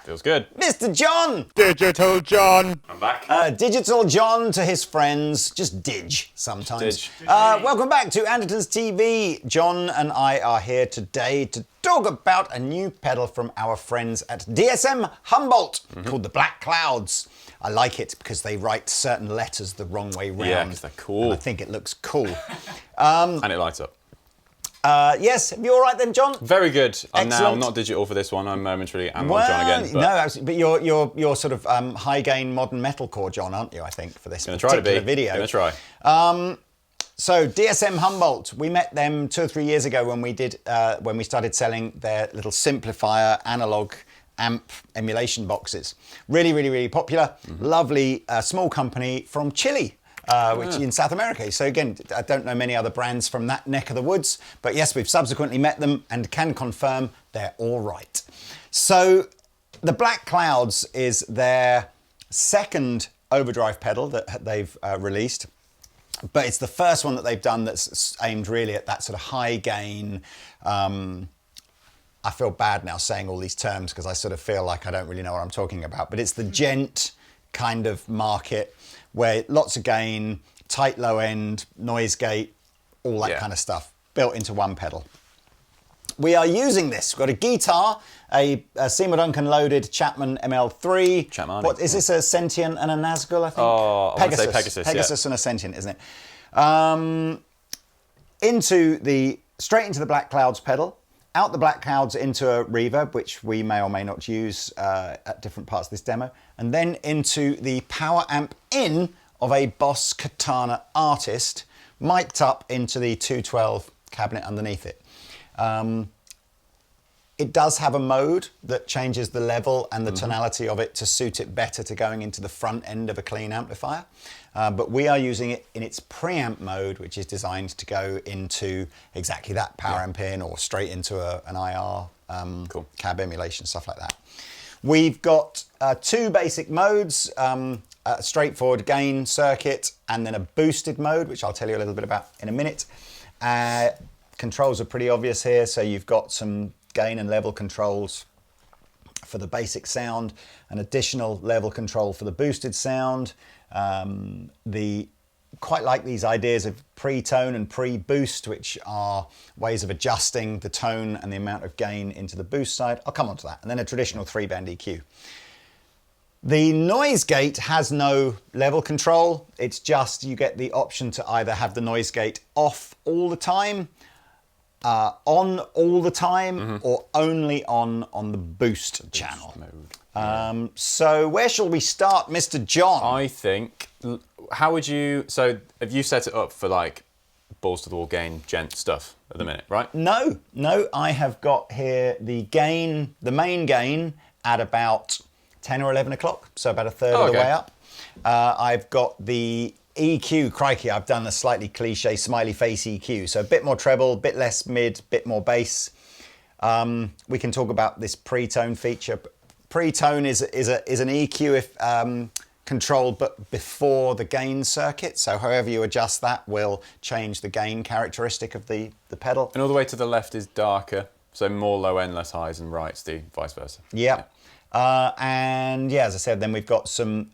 Feels good. Mr. John! Digital John! I'm back. Digital John to his friends, just Dig sometimes. Dig. Welcome back to Andertons TV. John and I are here today to talk about a new pedal from our friends at DSM Humboldt called the Black Clouds. I like it because they write certain letters the wrong way round. Yeah, because they're cool. And I think it looks cool. And it lights up. Yes, you all right then, John? Very good. I'm now Excellent. not digital for this one. I'm momentarily on John again. But no, absolutely. But you're sort of high gain modern metalcore John, aren't you? I think for this particular video. Gonna try. So DSM Humboldt, we met them 2 or 3 years ago when we started selling their little simplifier analog amp emulation boxes. Really, really, really popular. Lovely small company from Chile. Which in South America. So again, I don't know many other brands from that neck of the woods, but yes, we've subsequently met them and can confirm they're all right. So the Black Clouds is their second overdrive pedal that they've released, but it's the first one that they've done that's aimed really at that sort of high gain. I feel bad now saying all these terms because I sort of feel like I don't really know what I'm talking about, but it's the gent kind of market where lots of gain, tight low end, noise gate, all that kind of stuff built into one pedal. We are using this. We've got a guitar, a Seymour Duncan loaded Chapman ML3. Chapman. What is this, a Sentient and a Nazgul, I think? Oh, I want to say Pegasus. Pegasus and a Sentient, isn't it? Straight into the Black Clouds pedal. Out the Black Clouds into a reverb, which we may or may not use at different parts of this demo, and then into the power amp in of a Boss Katana Artist, mic'd up into the 212 cabinet underneath it. It does have a mode that changes the level and the tonality of it to suit it better to going into the front end of a clean amplifier. But we are using it in its preamp mode, which is designed to go into exactly that power amp in or straight into an IR cab emulation, stuff like that. We've got 2 basic modes, a straightforward gain circuit and then a boosted mode, which I'll tell you a little bit about in a minute. Controls are pretty obvious here, so you've got some gain and level controls for the basic sound, an additional level control for the boosted sound. Quite like these ideas of pre-tone and pre-boost, which are ways of adjusting the tone and the amount of gain into the boost side. I'll come on to that. And then a traditional 3-band EQ. The noise gate has no level control. It's just you get the option to either have the noise gate off all the time, on all the time, or only on the boost channel. So where shall we start, Mr. John? I think, how would you, so have you set it up for like balls to the wall gain gent stuff at the minute, right? No, I have got here the main gain at about 10 or 11 o'clock, so about a third of the way up. I've got the EQ, crikey, I've done a slightly cliche smiley face EQ, so a bit more treble, a bit less mid, bit more bass. We can talk about this pre-tone feature. Pre-tone is an EQ if controlled but before the gain circuit, so however you adjust that will change the gain characteristic of the pedal. And all the way to the left is darker, so more low end, less highs, and right's the vice versa. Yep. And yeah, as I said, then we've got some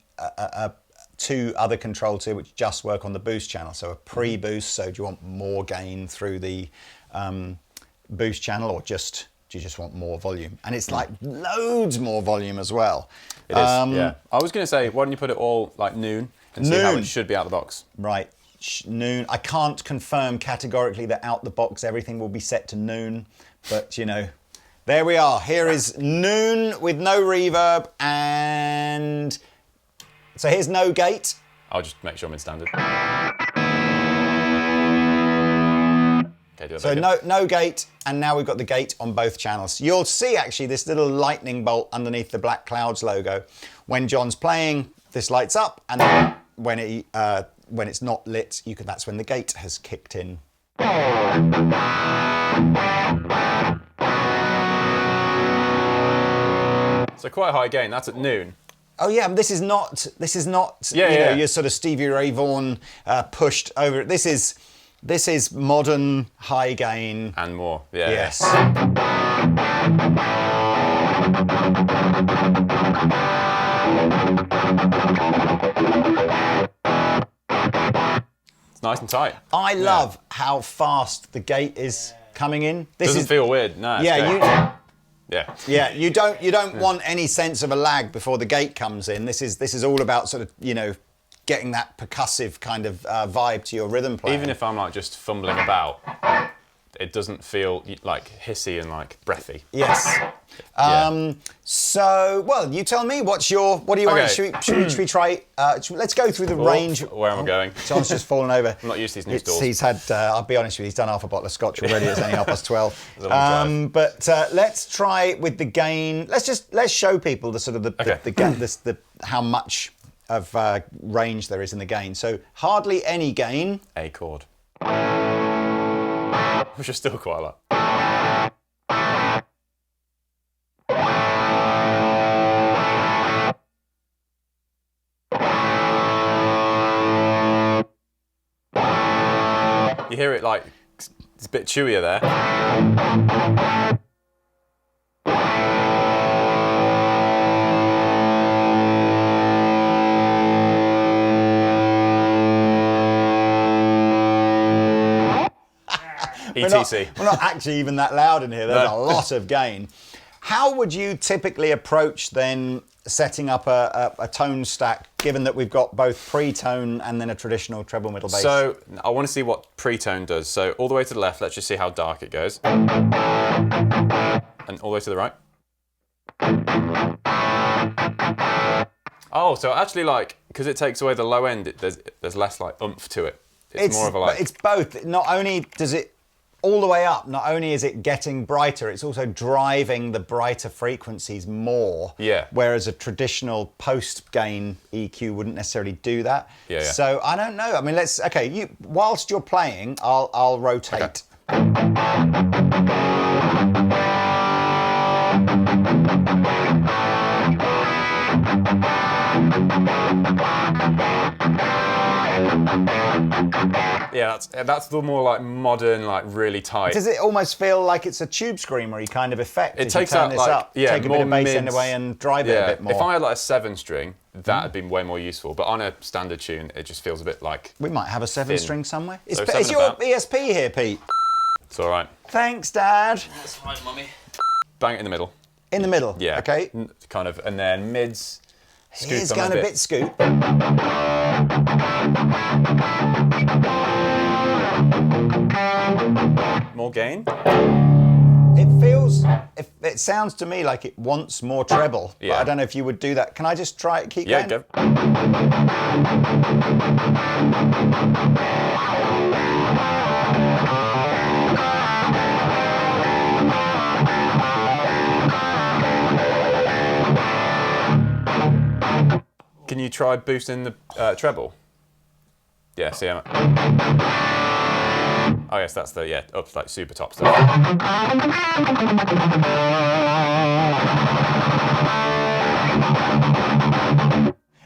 2 other controls here which just work on the boost channel. So a pre-boost, so do you want more gain through the boost channel, or do you just want more volume? And it's like loads more volume as well. It is, yeah. I was going to say, why don't you put it all like noon and see how it should be out of the box? Right, noon. I can't confirm categorically that out the box everything will be set to noon, but you know, there we are. Here is noon with no reverb, and so here's no gate. I'll just make sure I'm in standard. Okay, do it So again. no gate, and now we've got the gate on both channels. You'll see actually this little lightning bolt underneath the Black Clouds logo. When John's playing, this lights up, and then when it's not lit, that's when the gate has kicked in. So quite a high gain, that's at noon. Oh yeah, this is not Yeah. your sort of Stevie Ray Vaughan pushed over. This is modern high gain and more. Yeah. Yes. It's nice and tight. I love how fast the gate is coming in. This Doesn't feel weird. No. It's yeah, great. Yeah. Yeah, you don't want any sense of a lag before the gate comes in. This is all about sort of, getting that percussive kind of vibe to your rhythm playing. Even if I'm like just fumbling about, it doesn't feel like hissy and like breathy. Yes. So, well, you tell me. What do you want? Should we try? Let's go through the range. Where am I going? John's just fallen over. I'm not used to these new stalls. He's had. I'll be honest with you. He's done half a bottle of scotch already. It's only 12:30. But let's try with the gain. Let's show people the sort of the how much of range there is in the gain. So hardly any gain. A chord. Which is still quite a lot. You hear it like it's a bit chewier there. ETC. We're not actually even that loud in here. There's a lot of gain. How would you typically approach then setting up a tone stack, given that we've got both pre-tone and then a traditional treble middle bass? So I want to see what pre-tone does. So all the way to the left, let's just see how dark it goes. And all the way to the right. Oh, so actually because it takes away the low end, there's less like oomph to it. It's more of a But it's both. Not only does it all the way up, not only is it getting brighter, it's also driving the brighter frequencies more. Yeah. Whereas a traditional post-gain EQ wouldn't necessarily do that. Yeah. So I don't know. I mean, whilst you're playing, I'll rotate. Yeah, that's the more like modern, like really tight. Does it almost feel like it's a tube screamery kind of effect? It as takes you turn out this like up, take a bit of bass end away and drive it a bit more. If I had like a 7-string, that'd be way more useful. But on a standard tune, it just feels a bit like we might have a 7-string somewhere. Is your about. ESP here, Pete? It's all right. Thanks, Dad. That's fine, Mummy. Bang it in the middle. In the middle. Yeah. Okay. Kind of, and then mids. Here's going a bit scoop. More gain. It sounds to me like it wants more treble, but I don't know if you would do that. Can I just try it? Keep going? Yeah, go. Can you try boosting the treble? Yeah, see how Oh yes, that's up like super top stuff.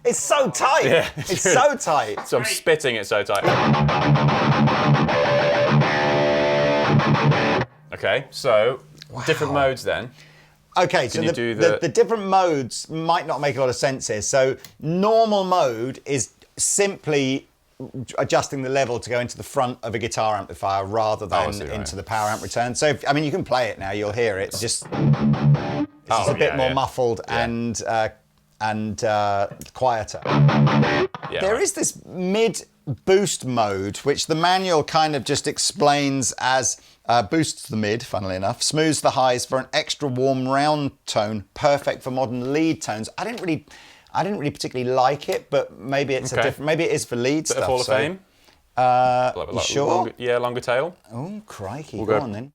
It's so tight. Yeah, it's so tight. So I'm spitting it so tight. Okay, so different modes then. Okay, so the different modes might not make a lot of sense here. So normal mode is simply adjusting the level to go into the front of a guitar amplifier rather than into the power amp return. So, you can play it now, you'll hear it. It's just a bit more muffled and quieter. Yeah, there is this mid boost mode, which the manual kind of just explains as boosts the mid, funnily enough, smooths the highs for an extra warm round tone, perfect for modern lead tones. I didn't really particularly like it, but maybe it's maybe it is for lead stuff. Hall of Fame. You sure? Longer tail. Oh crikey! Go on then.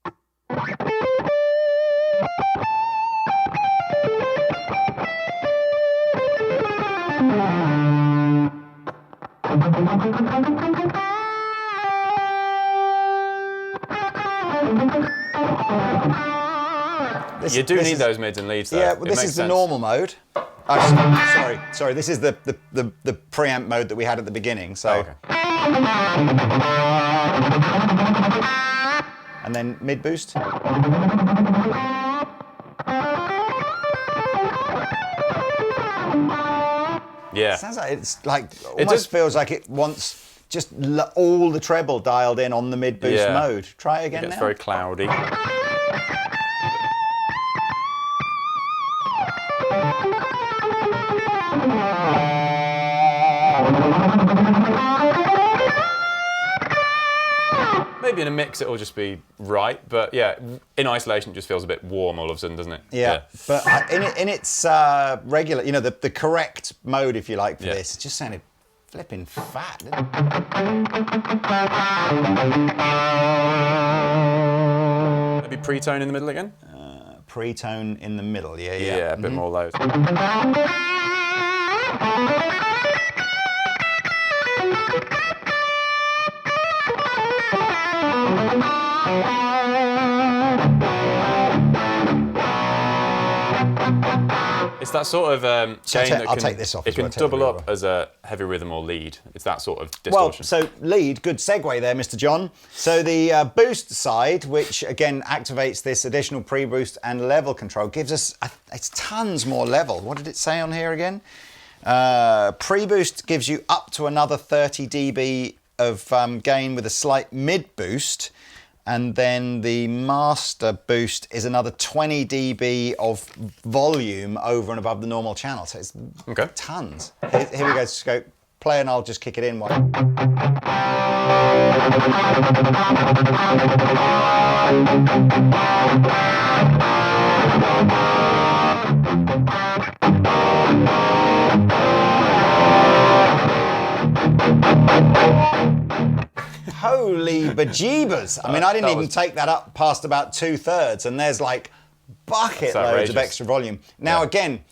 You do need those mids and leads though. Yeah, well, this is the normal mode. Sorry. This is the preamp mode that we had at the beginning. So, okay. And then mid boost. Yeah. Sounds like it's like almost feels like it wants just all the treble dialed in on the mid boost mode. Try it again. It's now. very cloudy. Maybe in a mix it'll just be right, but yeah, in isolation it just feels a bit warm all of a sudden, doesn't it? Yeah. But in its regular, the correct mode, if you like, for this, it just sounded flipping fat, didn't it? Maybe pre-tone in the middle again? Pre-tone in the middle, yeah. Yeah, a bit more low. It's that sort of gain that I'll take this off. It can double up as a heavy rhythm or lead. It's that sort of distortion. Well, so lead, good segue there, Mr. John. So the boost side, which again activates this additional pre-boost and level control, gives us it's tons more level. What did it say on here again? Pre-boost gives you up to another 30 dB of gain with a slight mid-boost. And then the master boost is another 20 dB of volume over and above the normal channel. So it's tons. Here we go, Scope. Play and I'll just kick it in one. Holy bejeebers. I mean, I didn't even take that up past about 2/3, and there's like bucket loads of extra volume. Now, again,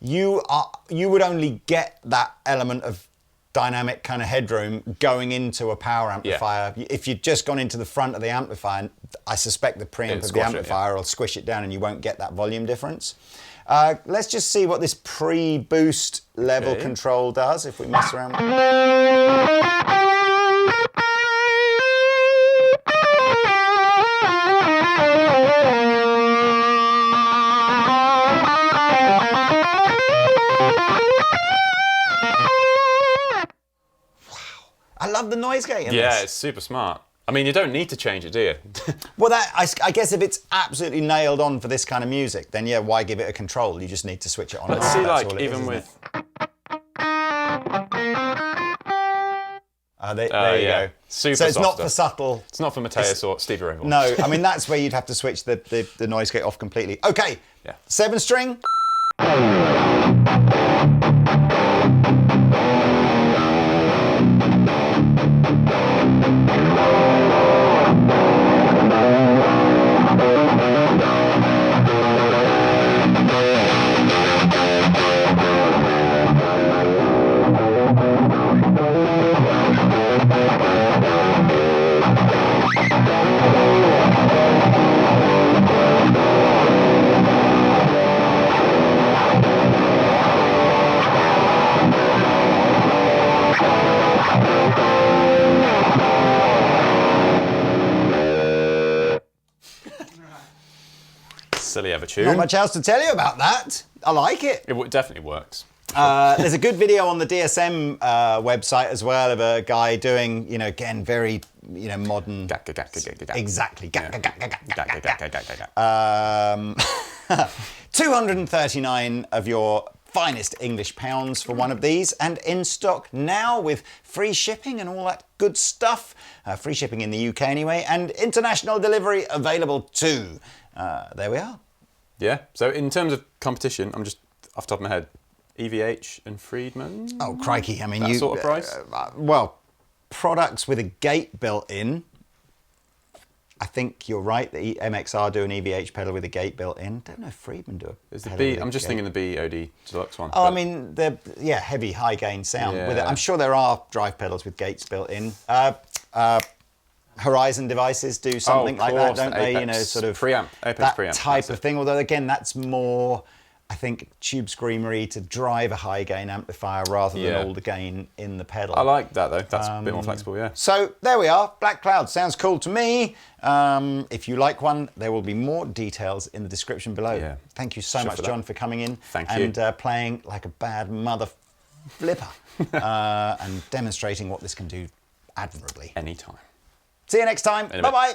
you would only get that element of dynamic kind of headroom going into a power amplifier. If you'd just gone into the front of the amplifier, I suspect the preamp of the amplifier will squish it down and you won't get that volume difference. Let's just see what this pre-boost level control does if we mess around with it. I love the noise gate in this. It's super smart. I mean, you don't need to change it, do you? Well, I guess if it's absolutely nailed on for this kind of music, then yeah, why give it a control? You just need to switch it on. Let's see, like, even with... there you go. Super so it's not softer. for subtle. It's not for Mateus or Stevie Ray Vaughan. No, I mean, that's where you'd have to switch the noise gate off completely. Okay, 7 string. Silly ever tune. Not much else to tell you about that. I like it. It definitely works. There's a good video on the DSM website as well of a guy doing, again, very, modern. Exactly. 239 of your finest English pounds for one of these, and in stock now with free shipping and all that good stuff. Free shipping in the UK anyway, and international delivery available too. There we are. Yeah. So in terms of competition, I'm just off the top of my head, EVH and Friedman. Oh crikey! I mean, that sort of price. Well, products with a gate built in. I think you're right. The MXR do an EVH pedal with a gate built in. Don't know if Friedman do it. I'm just thinking the BOD Deluxe one. Oh, I mean, they're heavy, high gain sound with it. I'm sure there are drive pedals with gates built in. Horizon devices do something like that, don't they? Apex sort of preamp, Apex that preamp, type of thing. Although again, that's more I think, tube screamery to drive a high gain amplifier rather than all the gain in the pedal. I like that though. That's a bit more flexible, yeah. So there we are. Black Cloud sounds cool to me. If you like one, there will be more details in the description below. Yeah. Thank you so much, John, for coming in. Thank you. And playing like a bad mother flipper and demonstrating what this can do admirably. Anytime. See you next time. Bye-bye.